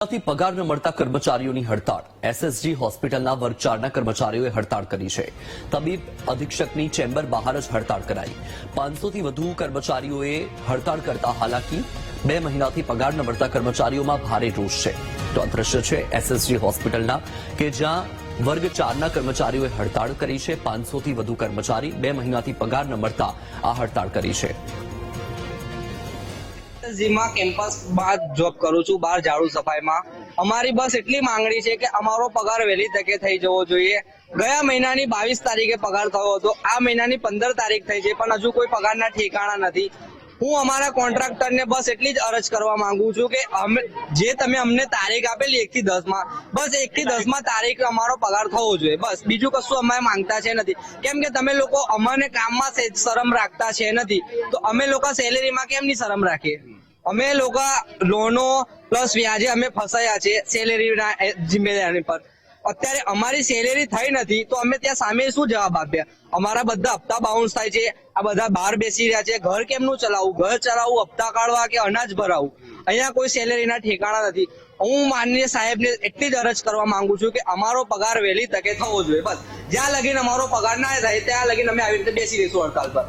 થી પગાર ન મળતા કર્મચારીઓની હડતાળ. એસએસજી હોસ્પિટલના વર્ગ 4ના કર્મચારીઓએ હડતાળ કરી છે. તબીબ અધિક્ષકની ચેમ્બર બહાર જ હડતાળ કરાઈ. 500 થી વધુ કર્મચારીઓએ હડતાળ કરતા હાલાકી. 2 મહિનાથી પગાર ન મળતા કર્મચારીઓમાં ભારે રોષ છે. તો આ દ્રશ્ય છે એસએસજી હોસ્પિટલના, કે જ્યાં વર્ગ 4ના કર્મચારીઓએ હડતાળ કરી છે. 500 થી વધુ કર્મચારી 2 મહિનાથી પગાર ન મળતા આ હડતાળ કરી છે. માં કેમ્પસ માં જોબ કરું છું, બહાર ઝાડુ સફાઈમાં. અમારી બસ એટલી માંગણી છે કે અમારો પગાર વહેલી તકે થઈ જવો જોઈએ. ગયા મહિનાની 22 તારીખે પગાર થયો હતો, આ મહિનાની 15 તારીખ થઈ છે, પણ હજુ કોઈ પગારના ઠેકાણા નથી. હું અમારા કોન્ટ્રાક્ટરને બસ એટલી જ અરજ કરવા માંગુ છું કે જે તમે અમને તારીખ આપેલી 1 થી 10 માં, બસ 1 થી 10 માં તારીખ અમારો પગાર થવો જોઈએ. બસ બીજું કશું અમે માંગતા છે નથી. કેમ કે તમે લોકો અમને કામમાં શરમ રાખતા છે નથી, તો અમે લોકો સેલેરીમાં કેમની શરમ રાખીએ? અમે લોકો લોનો પ્લસ વ્યાજે અમે ફસાયા છે સેલેરીના જિમ્મેદારી પર. અત્યારે અમારી સેલેરી થઈ નથી તો અમે ત્યાં સામે શું જવાબ આપ્યા? અમારા બધા હપ્તા બાઉન્સ થાય છે, આ બધા બહાર બેસી રહ્યા છે. ઘર કેમનું ચલાવવું? ઘર ચલાવવું, હપ્તા કાઢવા કે અનાજ ભરાવું? અહીંયા કોઈ સેલેરીના ઠેકાણા નથી. હું માનનીય સાહેબને એટલી જ અરજ કરવા માંગુ છું કે અમારો પગાર વહેલી તકે થવો જોઈએ. બસ જ્યાં લગીન અમારો પગાર ના થાય ત્યાં લગીન અમે આવી રીતે બેસી રહીશું હડતાલ પર.